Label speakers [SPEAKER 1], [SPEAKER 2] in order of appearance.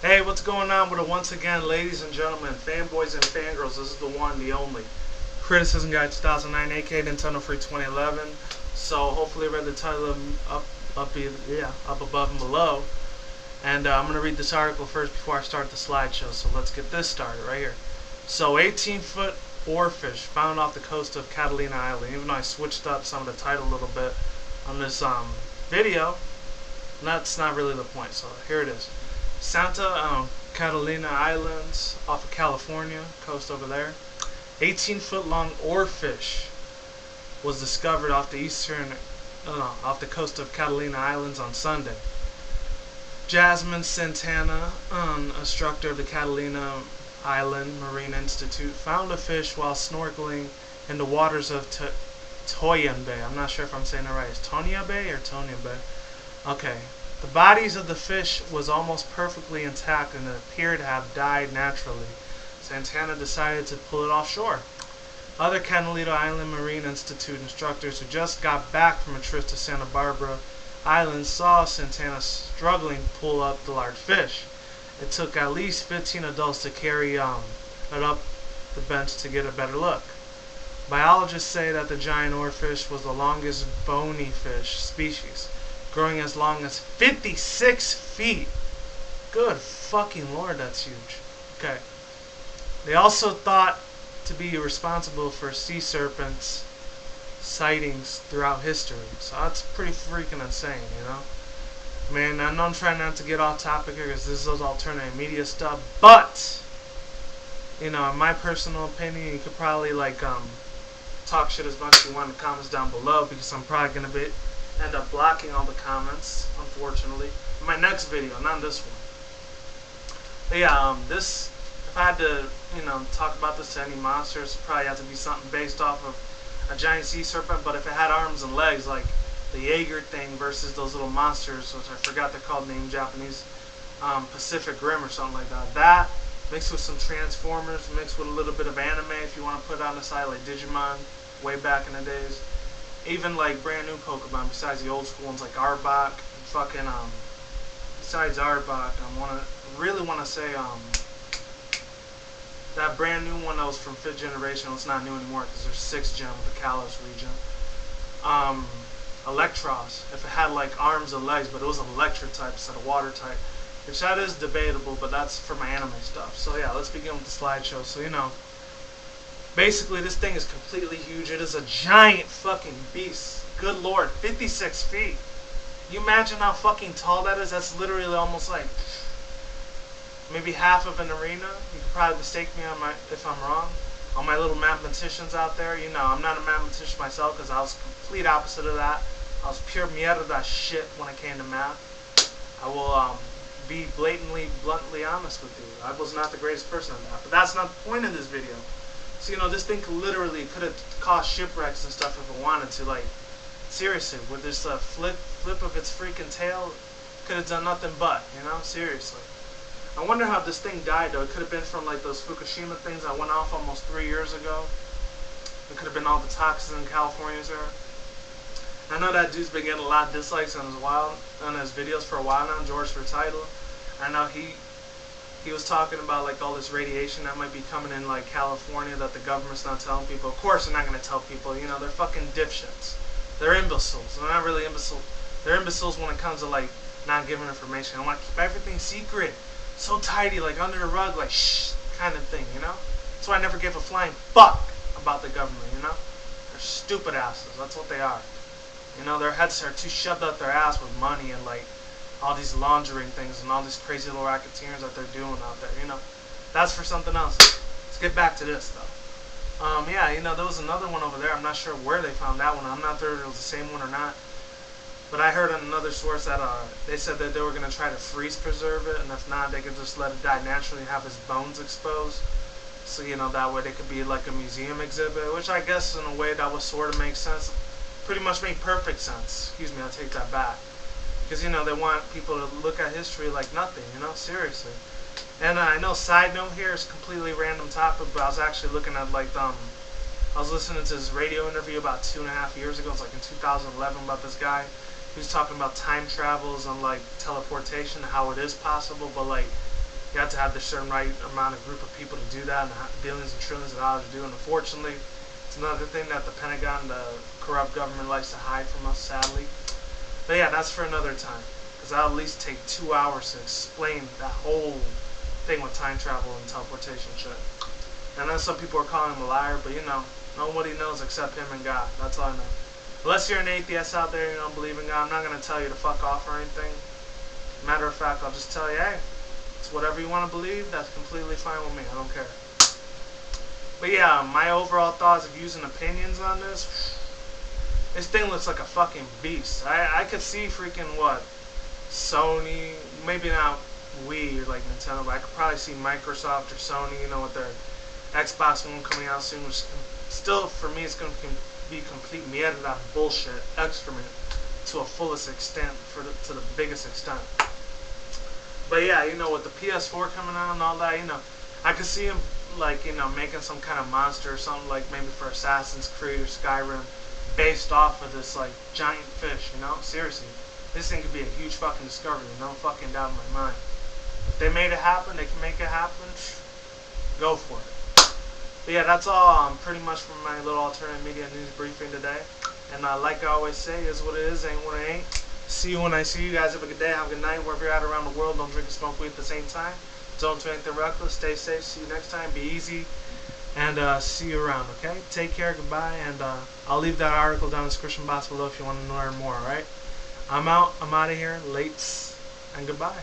[SPEAKER 1] Hey, what's going on with it once again, ladies and gentlemen, fanboys and fangirls? This is the one, the only Criticism Guy 2009, aka Nintendofreak2011. So hopefully I read the title up above and below. And I'm going to read this article first before I start the slideshow. So let's get this started right here. So 18-foot oarfish found off the coast of Catalina Island. Even though I switched up some of the title a little bit on this video, that's not really the point. So here it is. Santa Catalina Islands off of California coast over there. 18-foot long oarfish was discovered off the coast of Catalina Islands on Sunday. Jasmine Santana, instructor of the Catalina Island Marine Institute, found a fish while snorkeling in the waters of Toyan Bay. I'm not sure if I'm saying it right. Is Tonya Bay or Tonya Bay? Okay. The bodies of the fish was almost perfectly intact and it appeared to have died naturally. Santana decided to pull it offshore. Other Catalina Island Marine Institute instructors who just got back from a trip to Santa Barbara Island saw Santana struggling to pull up the large fish. It took at least 15 adults to carry it up the bench to get a better look. Biologists say that the giant oarfish was the longest bony fish species, growing as long as 56 feet. Good fucking lord, that's huge. Okay. They also thought to be responsible for sea serpents sightings throughout history. So that's pretty freaking insane, you know? Man, I know I'm trying not to get off topic here because this is alternative media stuff, but, you know, in my personal opinion, you could probably, talk shit as much as you want in the comments down below because I'm probably going to end up blocking all the comments, unfortunately, in my next video, not this one. But yeah, if I had to, talk about this to any monsters, it'd probably have to be something based off of a giant sea serpent, but if it had arms and legs, like the Jaeger thing versus those little monsters, which I forgot they're called in Japanese, Pacific Rim or something like that. That, mixed with some Transformers, mixed with a little bit of anime, if you want to put it on the side, like Digimon, way back in the days. Even like brand new Pokemon, besides the old school ones like Arbok, and fucking besides Arbok, I really want to say that brand new one that was from 5th generation. It's not new anymore because there's 6th gen with the Kalos region. Electros, if it had like arms and legs, but it was an electric type instead of water type, which that is debatable, but that's for my anime stuff. So yeah, let's begin with the slideshow. So basically, this thing is completely huge. It is a giant fucking beast. Good lord, 56 feet. You imagine how fucking tall that is? That's literally almost like maybe half of an arena. You could probably mistake me if I'm wrong. All my little mathematicians out there, I'm not a mathematician myself because I was complete opposite of that. I was pure mierda shit when it came to math. I will be bluntly honest with you. I was not the greatest person at that. But that's not the point of this video. So, this thing could have caused shipwrecks and stuff if it wanted to. Like, seriously, with this flip of its freaking tail, could have done nothing but, seriously. I wonder how this thing died, though. It could have been from, like, those Fukushima things that went off almost 3 years ago. It could have been all the toxins in California's there. I know that dude's been getting a lot of dislikes on his videos for a while now, George for title. I know he was talking about like all this radiation that might be coming in like California that the government's not telling people. Of course they're not going to tell people, they're fucking dipshits. They're imbeciles. They're not really imbeciles. They're imbeciles when it comes to like not giving information. I want to keep everything secret. So tidy, like under the rug, like shh kind of thing, That's why I never give a flying fuck about the government, They're stupid asses. That's what they are. Their heads are too shoved up their ass with money and like all these laundering things and all these crazy little racketeers that they're doing out there, That's for something else. Let's get back to this, though. There was another one over there. I'm not sure where they found that one. I'm not sure if it was the same one or not. But I heard on another source that they said that they were going to try to freeze preserve it, and if not, they could just let it die naturally and have its bones exposed. So, that way they could be like a museum exhibit, which I guess in a way that would sort of make sense. Pretty much made perfect sense. Excuse me, I'll take that back. Because, they want people to look at history like nothing, seriously. And I know, side note here, is completely random topic, but I was actually looking at, I was listening to his radio interview about 2.5 years ago. It was like in 2011 about this guy. He was talking about time travels and, teleportation, how it is possible, but, You have to have the certain right amount of group of people to do that, and billions and trillions of dollars to do it. And unfortunately, it's another thing that the Pentagon, the corrupt government, likes to hide from us, sadly. But yeah, that's for another time, because that'll at least take 2 hours to explain that whole thing with time travel and teleportation shit. And then some people are calling him a liar, but you know, nobody knows except him and God. That's all I know. Unless you're an atheist out there and you don't believe in God, I'm not going to tell you to fuck off or anything. Matter of fact, I'll just tell you, hey, it's whatever you want to believe, that's completely fine with me. I don't care. But yeah, my overall thoughts of using opinions on this thing looks like a fucking beast. I could see freaking what? Sony, maybe not Wii or like Nintendo, but I could probably see Microsoft or Sony, you know, with their Xbox One coming out soon, which still, for me, it's going to be complete mierda of bullshit, excrement, to a fullest extent, to the biggest extent. But yeah, you know, with the PS4 coming out and all that, you know, I could see him, like, you know, making some kind of monster or something, like maybe for Assassin's Creed or Skyrim, based off of this, like, giant fish, you know? Seriously, this thing could be a huge fucking discovery, no fucking doubt in my mind. If they made it happen, they can make it happen, go for it. But yeah, that's all pretty much for my little alternative media news briefing today. And like I always say, is what it is, ain't what it ain't. See you when I see you guys. Have a good day, have a good night, wherever you're at around the world. Don't drink and smoke weed at the same time. Don't do anything reckless. Stay safe. See you next time. Be easy. And see you around, okay? Take care. Goodbye. And I'll leave that article down in the description box below if you want to learn more, alright? I'm out. I'm out of here. Lates. And goodbye.